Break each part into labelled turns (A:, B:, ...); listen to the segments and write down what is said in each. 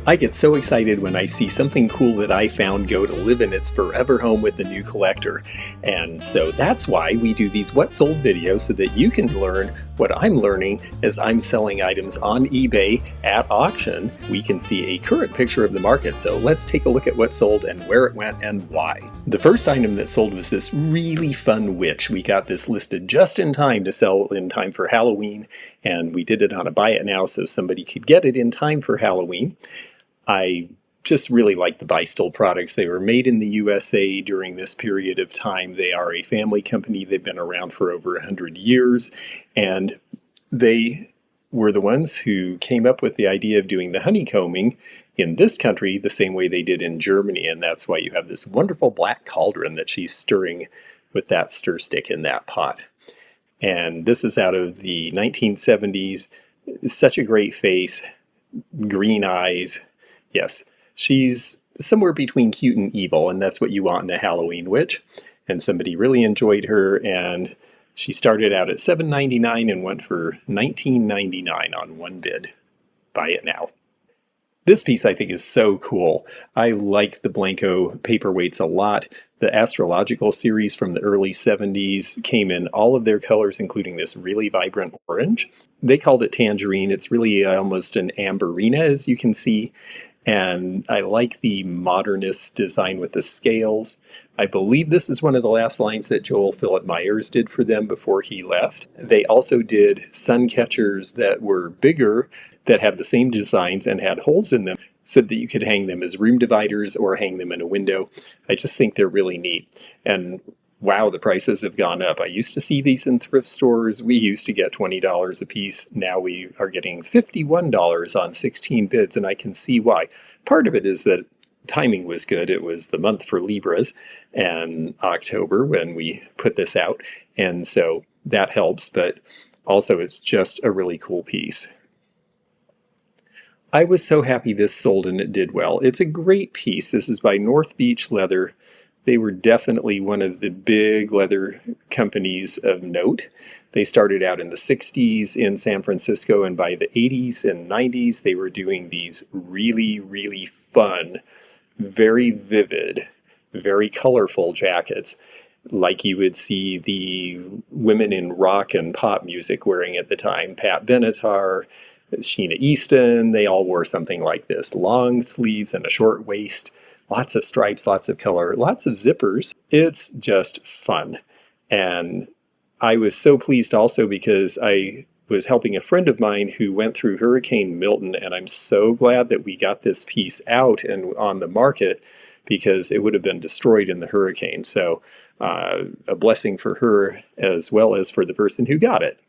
A: I get so excited when I see something cool that I found go to live in its forever home with a new collector. And so that's why we do these What Sold videos, so that you can learn what I'm learning as I'm selling items on eBay at auction. We can see a current picture of the market. So let's take a look at what sold and where it went and why. The first item that sold was this really fun witch. We got this listed just in time to sell in time for Halloween, and we did it on a buy it now so somebody could get it in time for Halloween. I just really like the Bystol products. They were made in the USA during this period of time. They are a family company. They've been around for over 100 years, and they were the ones who came up with the idea of doing the honeycombing in this country the same way they did in Germany, and that's why you have this wonderful black cauldron that she's stirring with that stir stick in that pot. And this is out of the 1970s. Such a great face, green eyes. Yes, she's somewhere between cute and evil, and that's what you want in a Halloween witch. And somebody really enjoyed her, and she started out at $7.99 and went for $19.99 on one bid. Buy it now. This piece I think is so cool. I like the Blenko paperweights a lot. The astrological series from the early 70s came in all of their colors, including this really vibrant orange. They called it tangerine. It's really almost an amberina, as you can see. And I like the modernist design with the scales. I believe this is one of the last lines that Joel Philip Myers did for them before he left. They also did Suncatchers that were bigger, that have the same designs and had holes in them, so that you could hang them as room dividers or hang them in a window. I just think they're really neat. And wow, the prices have gone up. I used to see these in thrift stores. We used to get $20 a piece. Now we are getting $51 on 16 bids, and I can see why. Part of it is that timing was good. It was the month for Libras and October when we put this out, and so that helps, but also it's just a really cool piece. I was so happy this sold and it did well. It's a great piece. This is by North Beach Leather. They were definitely one of the big leather companies of note. They started out in the 60s in San Francisco, and by the 80s and 90s, they were doing these really, really fun, very vivid, very colorful jackets, like you would see the women in rock and pop music wearing at the time. Pat Benatar, Sheena Easton, they all wore something like this. Long sleeves and a short waist. Lots of stripes, lots of color, lots of zippers. It's just fun. And I was so pleased also because I was helping a friend of mine who went through Hurricane Milton, and I'm so glad that we got this piece out and on the market, because it would have been destroyed in the hurricane. So a blessing for her as well as for the person who got it.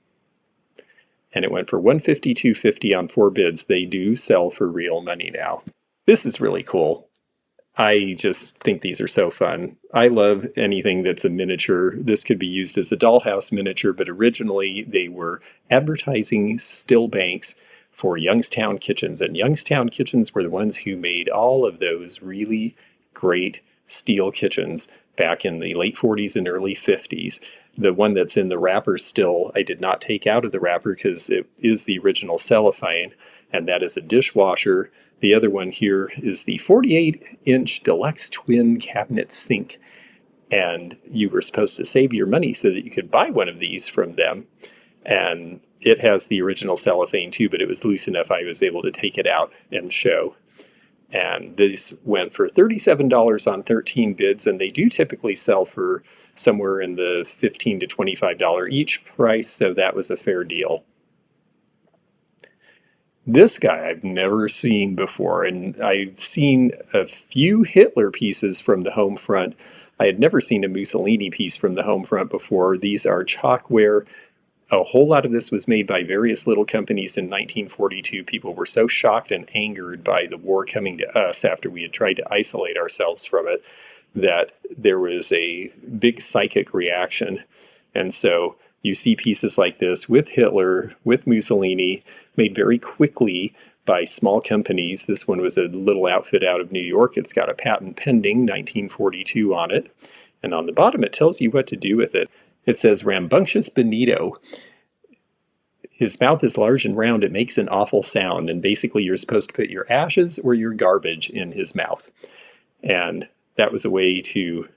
A: And it went for $150, $250 on 4 bids. They do sell for real money now. This is really cool. I just think these are so fun. I love anything that's a miniature. This could be used as a dollhouse miniature, but originally they were advertising still banks for Youngstown Kitchens. And Youngstown Kitchens were the ones who made all of those really great steel kitchens back in the late 40s and early 50s. The one that's in the wrapper still, I did not take out of the wrapper because it is the original cellophane, and that is a dishwasher. The other one here is the 48-inch deluxe twin cabinet sink. And you were supposed to save your money so that you could buy one of these from them. And it has the original cellophane too, but it was loose enough I was able to take it out and show. And this went for $37 on 13 bids, and they do typically sell for somewhere in the $15 to $25 each price, so that was a fair deal. This guy I've never seen before, and I've seen a few Hitler pieces from the home front. I had never seen a Musolini piece from the home front before. These are chalkware. A whole lot of this was made by various little companies in 1942. People were so shocked and angered by the war coming to us after we had tried to isolate ourselves from it that there was a big psychic reaction. And so you see pieces like this with Hitler, with Mussolini, made very quickly by small companies. This one was a little outfit out of New York. It's got a patent pending, 1942 on it. And on the bottom it tells you what to do with it. It says Rambunctious Benito. his mouth is large and round. It makes an awful sound, and basically you're supposed to put your ashes or your garbage in his mouth. And that was a way to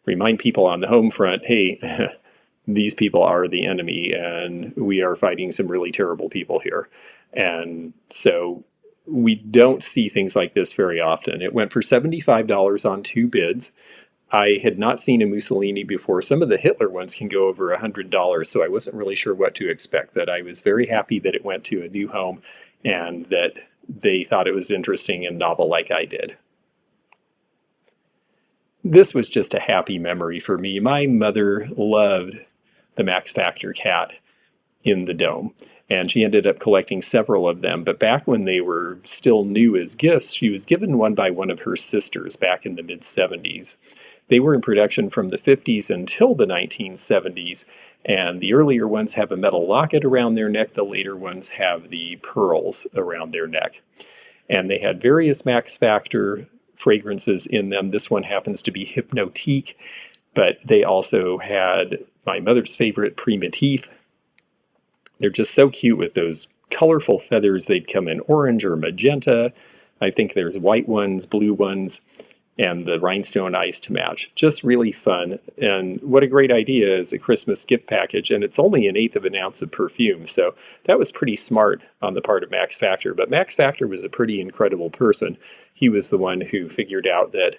A: remind people on the home front, hey, these people are the enemy, and we are fighting some really terrible people here. And so we don't see things like this very often. It went for $75 on 2 bids. I had not seen a Musolini before. Some of the Hitler ones can go over $100, so I wasn't really sure what to expect, but I was very happy that it went to a new home and that they thought it was interesting and novel like I did. This was just a happy memory for me. My mother loved the Max Factor cat in the dome, and she ended up collecting several of them. But back when they were still new as gifts, she was given one by one of her sisters back in the mid-70s. They were in production from the 50s until the 1970s, and the earlier ones have a metal locket around their neck. The later ones have the pearls around their neck. And they had various Max Factor fragrances in them. This one happens to be Hypnotique, but they also had my mother's favorite, Primitif. They're just so cute with those colorful feathers. They'd come in orange or magenta. I think there's white ones, blue ones, and the rhinestone ice to match. Just really fun. And what a great idea as a Christmas gift package. And it's only 1/8 of an ounce of perfume. So that was pretty smart on the part of Max Factor. But Max Factor was a pretty incredible person. He was the one who figured out that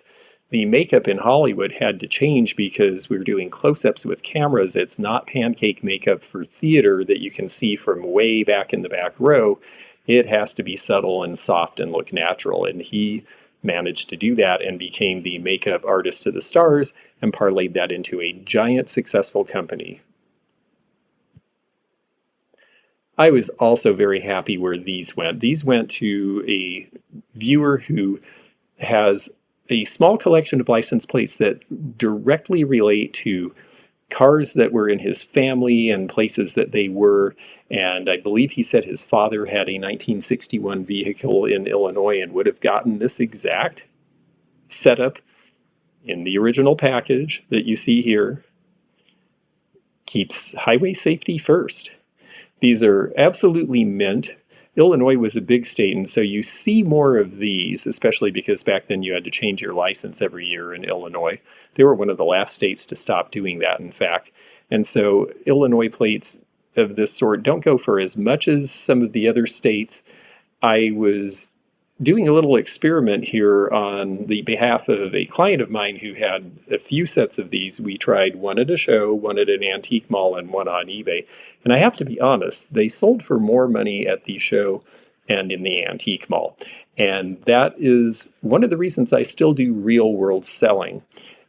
A: the makeup in Hollywood had to change because we were doing close-ups with cameras. It's not pancake makeup for theater that you can see from way back in the back row. It has to be subtle and soft and look natural. And he managed to do that and became the makeup artist to the stars and parlayed that into a giant successful company. I was also very happy where these went. These went to a viewer who has a small collection of license plates that directly relate to cars that were in his family and places that they were. And I believe he said his father had a 1961 vehicle in Illinois and would have gotten this exact setup in the original package that you see here. Keeps highway safety first. These are absolutely mint. Illinois was a big state, and so you see more of these, especially because back then you had to change your license every year in Illinois. They were one of the last states to stop doing that, in fact. And so Illinois plates of this sort don't go for as much as some of the other states. I was doing a little experiment here on the behalf of a client of mine who had a few sets of these. We tried one at a show, one at an antique mall, and one on eBay. And I have to be honest, they sold for more money at the show and in the antique mall. And that is one of the reasons I still do real world selling.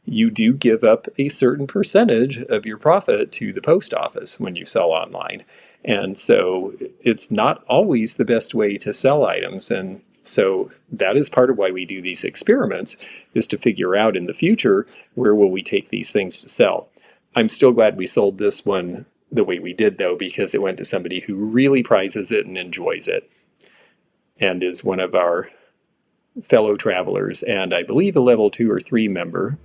A: You do give up a certain percentage of your profit to the post office when you sell online. And so it's not always the best way to sell items. And so that is part of why we do these experiments, is to figure out in the future, where will we take these things to sell. I'm still glad we sold this one the way we did, though, because it went to somebody who really prizes it and enjoys it and is one of our fellow travelers, and I believe a level 2 or 3 member.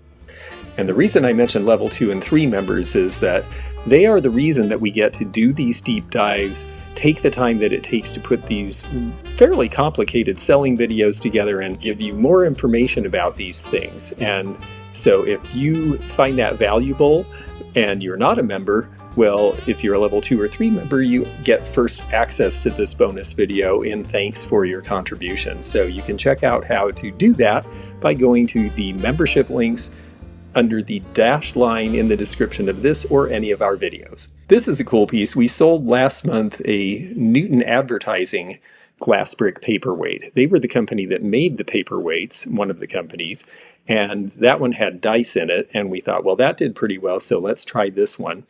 A: And the reason I mentioned level 2 and 3 members is that they are the reason that we get to do these deep dives, take the time that it takes to put these fairly complicated selling videos together and give you more information about these things. And so if you find that valuable and you're not a member, well, if you're a level 2 or 3 member, you get first access to this bonus video in thanks for your contribution. So you can check out how to do that by going to the membership links under the dashed line in the description of this or any of our videos. This is a cool piece. We sold last month a Newton Advertising glass brick paperweight. They were the company that made the paperweights, one of the companies, and that one had dice in it, and we thought, well, that did pretty well, so let's try this one.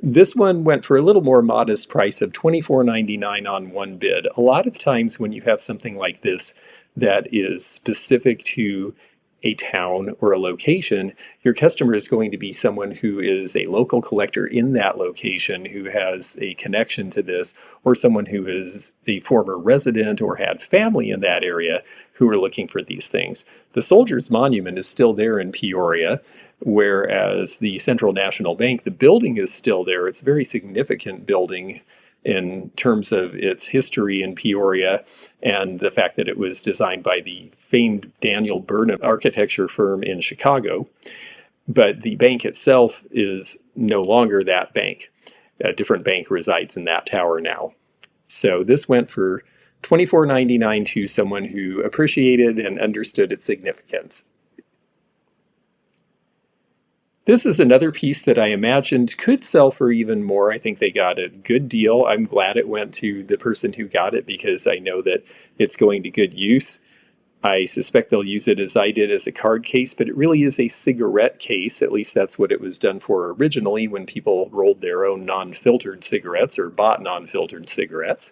A: This one went for a little more modest price of $24.99 on one bid. A lot of times when you have something like this that is specific to a town or a location, your customer is going to be someone who is a local collector in that location who has a connection to this, or someone who is a former resident or had family in that area who are looking for these things. The Soldiers Monument is still there in Peoria, whereas the Central National Bank, the building is still there. It's a very significant building in terms of its history in Peoria and the fact that it was designed by the famed Daniel Burnham architecture firm in Chicago. But the bank itself is no longer that bank. A different bank resides in that tower now. So this went for $24.99 to someone who appreciated and understood its significance. This is another piece that I imagined could sell for even more. I think they got a good deal. I'm glad it went to the person who got it because I know that it's going to good use. I suspect they'll use it as I did as a card case, but it really is a cigarette case. At least that's what it was done for originally when people rolled their own non-filtered cigarettes or bought non-filtered cigarettes.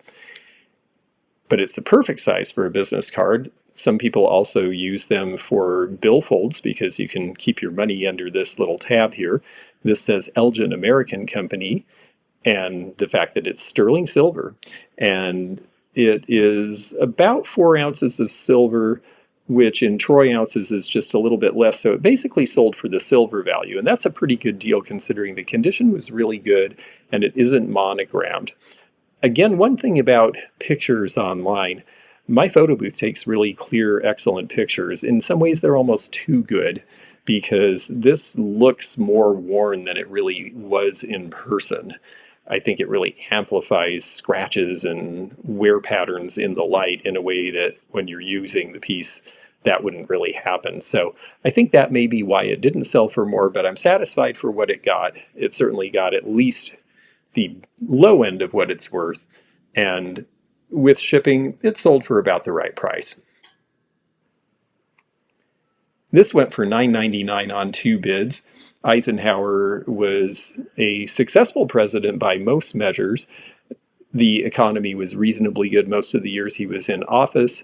A: But it's the perfect size for a business card. Some people also use them for billfolds because you can keep your money under this little tab here. This says Elgin American Company, and the fact that it's sterling silver. And it is about 4 ounces of silver, which in troy ounces is just a little bit less. So it basically sold for the silver value. And that's a pretty good deal considering the condition was really good and it isn't monogrammed. Again, one thing about pictures online, my photo booth takes really clear, excellent pictures. In some ways, they're almost too good because this looks more worn than it really was in person. I think it really amplifies scratches and wear patterns in the light in a way that when you're using the piece, that wouldn't really happen. So I think that may be why it didn't sell for more, but I'm satisfied for what it got. It certainly got at least the low end of what it's worth, and with shipping, it sold for about the right price. This went for $9.99 on 2 bids. Eisenhower was a successful president by most measures. The economy was reasonably good most of the years he was in office.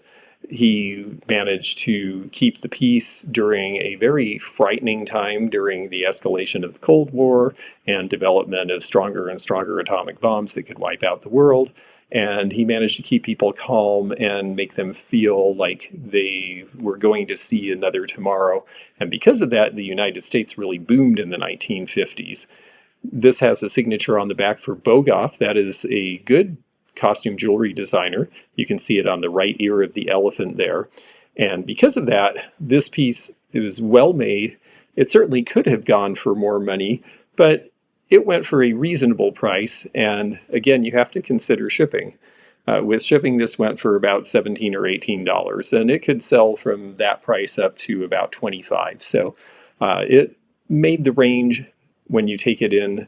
A: He managed to keep the peace during a very frightening time during the escalation of the Cold War and development of stronger and stronger atomic bombs that could wipe out the world. And he managed to keep people calm and make them feel like they were going to see another tomorrow. And because of that, the United States really boomed in the 1950s. This has a signature on the back for Bogoff. That is a good costume jewelry designer. You can see it on the right ear of the elephant there. And because of that, this piece is well made. It certainly could have gone for more money, but it went for a reasonable price. And again, you have to consider shipping. With shipping, this went for about $17 or $18, and it could sell from that price up to about $25. So it made the range when you take it in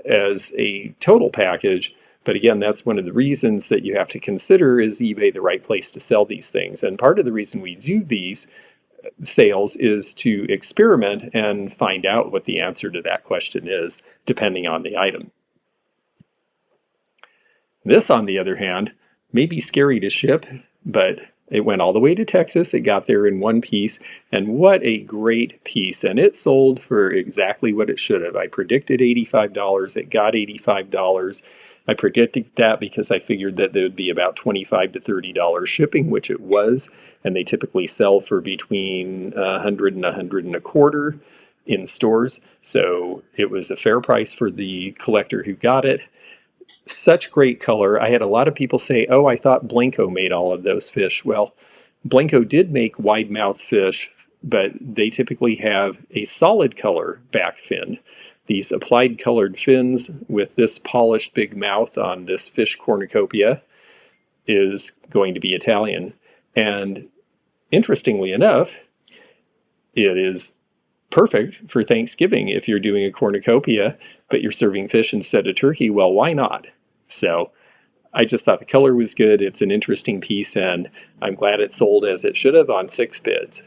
A: as a total package. But again, that's one of the reasons that you have to consider, is eBay the right place to sell these things? And part of the reason we do these sales is to experiment and find out what the answer to that question is, depending on the item. This, on the other hand, may be scary to ship, but it went all the way to Texas. It got there in one piece, and what a great piece. And it sold for exactly what it should have. I predicted $85. It got $85. I predicted that because I figured that there would be about $25 to $30 shipping, which it was. And they typically sell for between $100 and $125 in stores. So it was a fair price for the collector who got it. Such great color. I had a lot of people say, oh, I thought Blenko made all of those fish. Well, Blenko did make wide-mouthed fish, but they typically have a solid color back fin. These applied colored fins with this polished big mouth on this fish cornucopia is going to be Italian. And interestingly enough, it is perfect for Thanksgiving. If you're doing a cornucopia, but you're serving fish instead of turkey, well, why not? So I just thought the color was good. It's an interesting piece, and I'm glad it sold as it should have on 6 bids.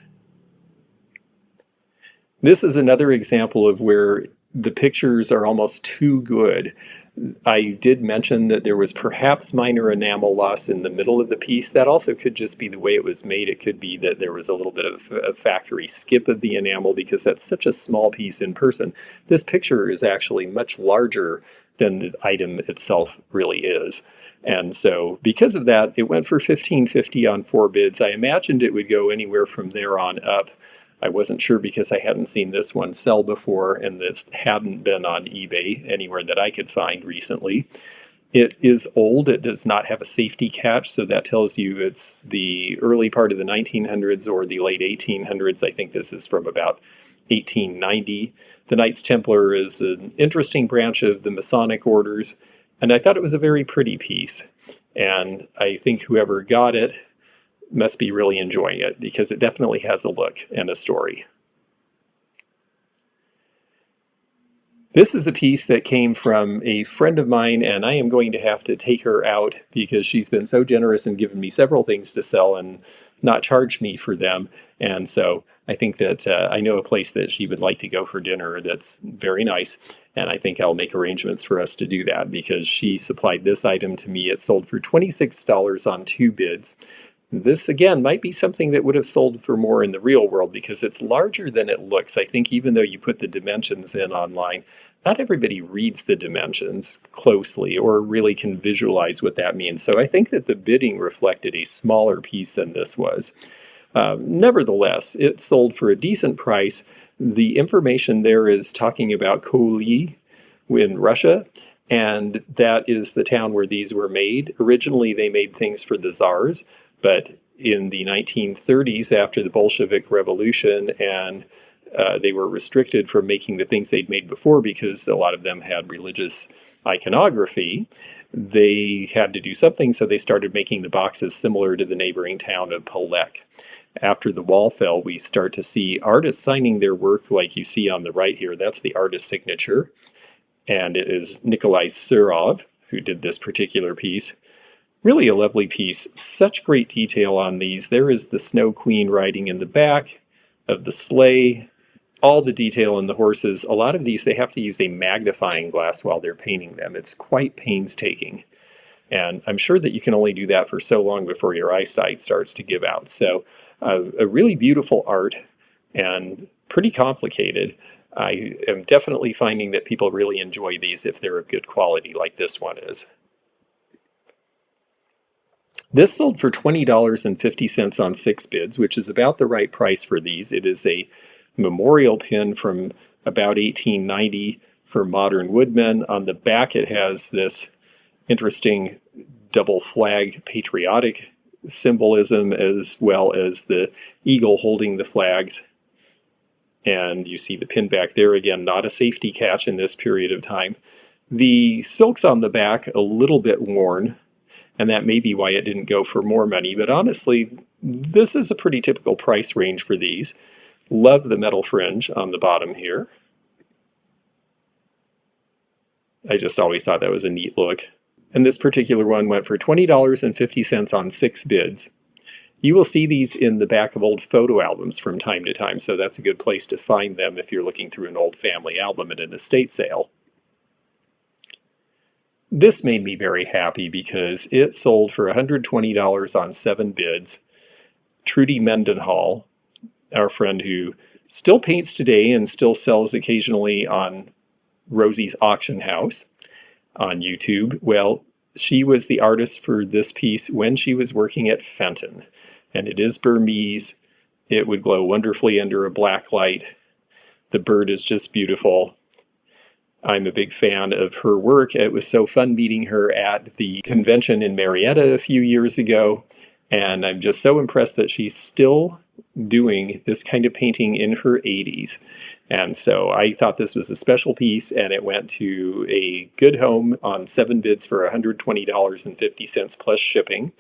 A: This is another example of where the pictures are almost too good. I did mention that there was perhaps minor enamel loss in the middle of the piece. That also could just be the way it was made. It could be that there was a little bit of a factory skip of the enamel because that's such a small piece in person. This picture is actually much larger than the item itself really is. And so because of that, it went for $15.50 on 4 bids. I imagined it would go anywhere from there on up. I wasn't sure because I hadn't seen this one sell before, and this hadn't been on eBay anywhere that I could find recently. It is old. It does not have a safety catch, so that tells you it's the early part of the 1900s or the late 1800s. I think this is from about 1890. The Knights Templar is an interesting branch of the Masonic orders, and I thought it was a very pretty piece. And I think whoever got it must be really enjoying it, because it definitely has a look and a story. This is a piece that came from a friend of mine, and I am going to have to take her out because she's been so generous and given me several things to sell and not charge me for them. And so I think that I know a place that she would like to go for dinner that's very nice, and I think I'll make arrangements for us to do that because she supplied this item to me. It sold for $26 on 2 bids. This, again, might be something that would have sold for more in the real world because it's larger than it looks. I think even though you put the dimensions in online, not everybody reads the dimensions closely or really can visualize what that means. So I think that the bidding reflected a smaller piece than this was. Nevertheless, it sold for a decent price. The information there is talking about Koli in Russia, and that is the town where these were made. Originally, they made things for the czars, but in the 1930s, after the Bolshevik Revolution, and they were restricted from making the things they'd made before because a lot of them had religious iconography, they had to do something, so they started making the boxes similar to the neighboring town of Polek. After the wall fell, we start to see artists signing their work like you see on the right here. That's the artist's signature, and it is Nikolai Surov who did this particular piece. Really a lovely piece. Such great detail on these. There is the Snow Queen riding in the back of the sleigh. All the detail in the horses. A lot of these, they have to use a magnifying glass while they're painting them. It's quite painstaking. And I'm sure that you can only do that for so long before your eyesight starts to give out. So a really beautiful art and pretty complicated. I am definitely finding that people really enjoy these if they're of good quality like this one is. This sold for $20.50 on 6 bids, which is about the right price for these. It is a memorial pin from about 1890 for modern woodmen. On the back it has this interesting double flag patriotic symbolism as well as the eagle holding the flags. And you see the pin back there again, not a safety catch in this period of time. The silk's on the back a little bit worn, and that may be why it didn't go for more money, but honestly, this is a pretty typical price range for these. Love the metal fringe on the bottom here. I just always thought that was a neat look. And this particular one went for $20.50 on 6 bids. You will see these in the back of old photo albums from time to time, so that's a good place to find them if you're looking through an old family album at an estate sale. This made me very happy because it sold for $120 on 7 bids. Trudy Mendenhal, our friend who still paints today and still sells occasionally on Rosie's Auction House on YouTube, well, she was the artist for this piece when she was working at Fenton. And it is Burmese. It would glow wonderfully under a black light. The bird is just beautiful. I'm a big fan of her work. It was so fun meeting her at the convention in Marietta a few years ago, and I'm just so impressed that she's still doing this kind of painting in her 80s. And so I thought this was a special piece, and it went to a good home on 7 bids for $120.50 plus shipping.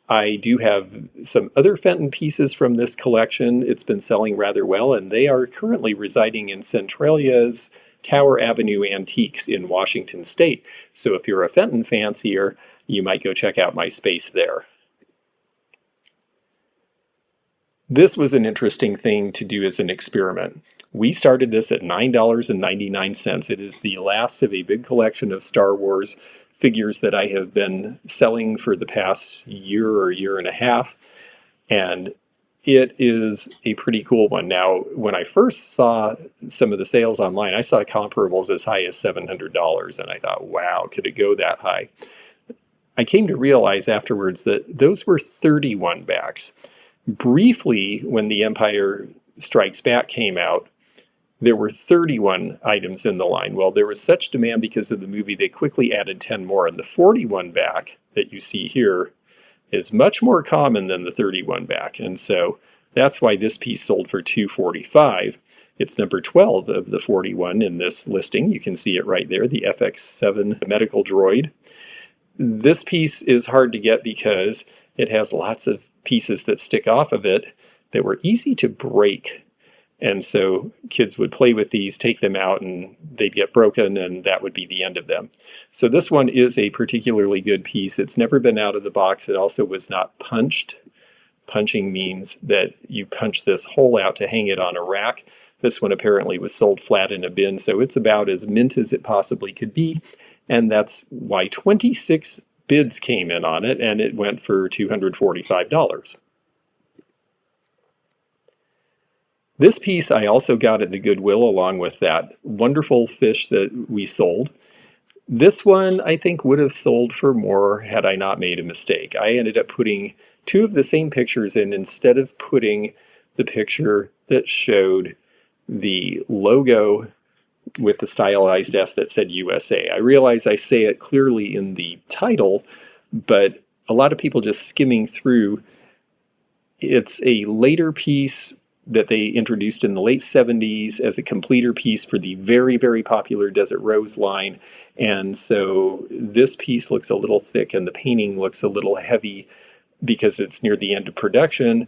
A: I do have some other Fenton pieces from this collection. It's been selling rather well, and they are currently residing in Centralia's Tower Avenue Antiques in Washington State. So if you're a Fenton fancier, you might go check out my space there. This was an interesting thing to do as an experiment. We started this at $9.99. It is the last of a big collection of Star Wars figures that I have been selling for the past year or year and a half. And it is a pretty cool one. Now, when I first saw some of the sales online, I saw comparables as high as $700, and I thought, wow, could it go that high? I came to realize afterwards that those were 31 backs. Briefly, when The Empire Strikes Back came out, there were 31 items in the line. Well, there was such demand because of the movie, they quickly added 10 more, and the 41 back that you see here is much more common than the 31 back, and so that's why this piece sold for $245. It's number 12 of the 41 in this listing. You can see it right there, the FX7 medical droid. This piece is hard to get because it has lots of pieces that stick off of it that were easy to break. And so kids would play with these, take them out, and they'd get broken, and that would be the end of them. So this one is a particularly good piece. It's never been out of the box. It also was not punched. Punching means that you punch this hole out to hang it on a rack. This one apparently was sold flat in a bin, so it's about as mint as it possibly could be. And that's why 26 bids came in on it, and it went for $245. This piece I also got at the Goodwill along with that wonderful fish that we sold. This one I think would have sold for more had I not made a mistake. I ended up putting two of the same pictures in instead of putting the picture that showed the logo with the stylized F that said USA. I realize I say it clearly in the title, but a lot of people just skimming through, it's a later piece that they introduced in the late 70s as a completer piece for the very, very popular Desert Rose line. And so this piece looks a little thick and the painting looks a little heavy because it's near the end of production.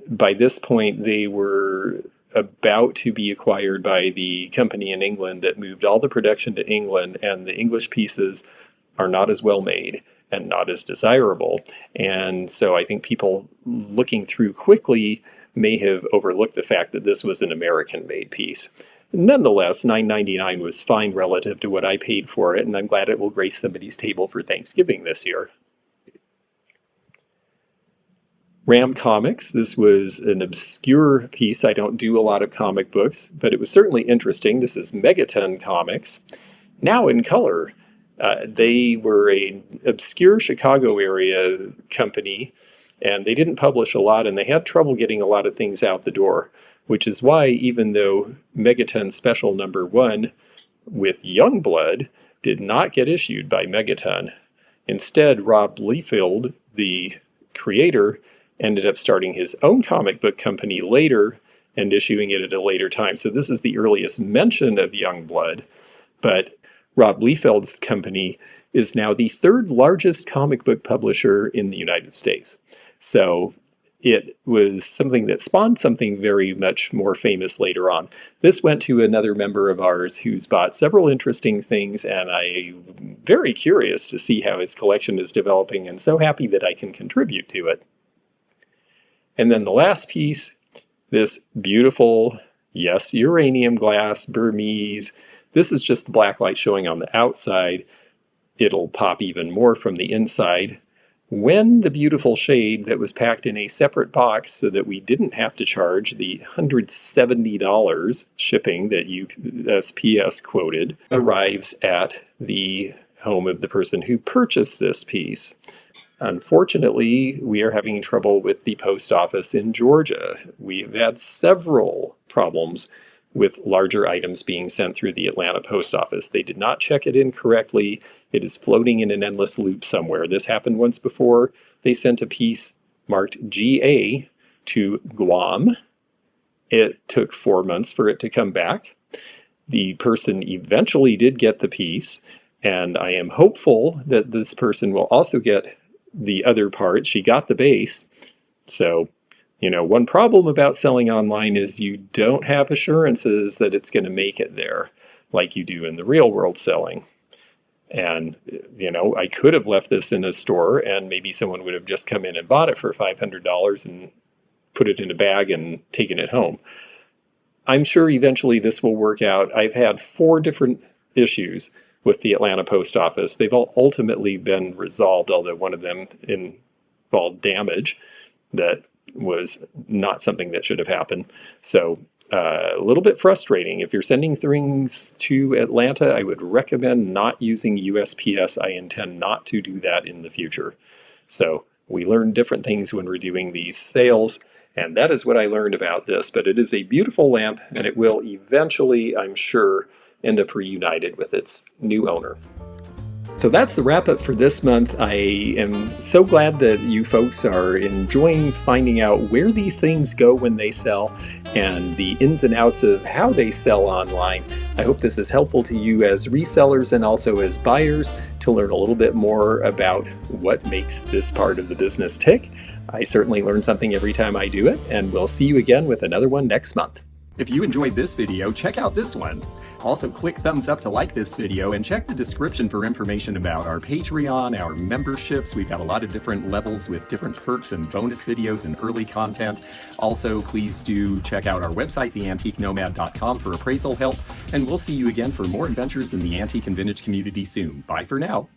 A: By this point, they were about to be acquired by the company in England that moved all the production to England, and the English pieces are not as well made and not as desirable. And so I think people looking through quickly may have overlooked the fact that this was an American-made piece. Nonetheless, $9.99 was fine relative to what I paid for it, and I'm glad it will grace somebody's table for Thanksgiving this year. Ram Comics, this was an obscure piece. I don't do a lot of comic books, but it was certainly interesting. This is Megaton Comics, now in color. They were an obscure Chicago area company, and they didn't publish a lot, and they had trouble getting a lot of things out the door, which is why even though Megaton Special number 1 with Youngblood did not get issued by Megaton, instead Rob Liefeld, the creator, ended up starting his own comic book company later and issuing it at a later time. So this is the earliest mention of Youngblood, but Rob Liefeld's company is now the third largest comic book publisher in the United States. So it was something that spawned something very much more famous later on. This went to another member of ours who's bought several interesting things, and I'm very curious to see how his collection is developing, and so happy that I can contribute to it. And then the last piece, this beautiful, yes, uranium glass, Burmese. This is just the blacklight showing on the outside. It'll pop even more from the inside. When the beautiful shade that was packed in a separate box so that we didn't have to charge the $170 shipping that USPS quoted arrives at the home of the person who purchased this piece. Unfortunately, we are having trouble with the post office in Georgia. We've had several problems with larger items being sent through the Atlanta post office. They did not check it in correctly. It is floating in an endless loop somewhere. This happened once before. They sent a piece marked GA to Guam. It took 4 months for it to come back. The person eventually did get the piece, and I am hopeful that this person will also get the other part. She got the base. So, one problem about selling online is you don't have assurances that it's going to make it there like you do in the real world selling. And, I could have left this in a store and maybe someone would have just come in and bought it for $500 and put it in a bag and taken it home. I'm sure eventually this will work out. I've had 4 different issues with the Atlanta post office. They've all ultimately been resolved, although one of them involved damage that was not something that should have happened. So a little bit frustrating. If you're sending things to Atlanta, I would recommend not using USPS. I intend not to do that in the future. So we learn different things when we're doing these sales, And that is what I learned about this. But it is a beautiful lamp, and it will eventually, I'm sure, end up reunited with its new owner. So that's the wrap up for this month. I am so glad that you folks are enjoying finding out where these things go when they sell and the ins and outs of how they sell online. I hope this is helpful to you as resellers and also as buyers to learn a little bit more about what makes this part of the business tick. I certainly learn something every time I do it, and we'll see you again with another one next month. If you enjoyed this video, check out this one. Also, click thumbs up to like this video and check the description for information about our Patreon, our memberships. We've got a lot of different levels with different perks and bonus videos and early content. Also, please do check out our website, theantiquenomad.com, for appraisal help. And we'll see you again for more adventures in the antique and vintage community soon. Bye for now.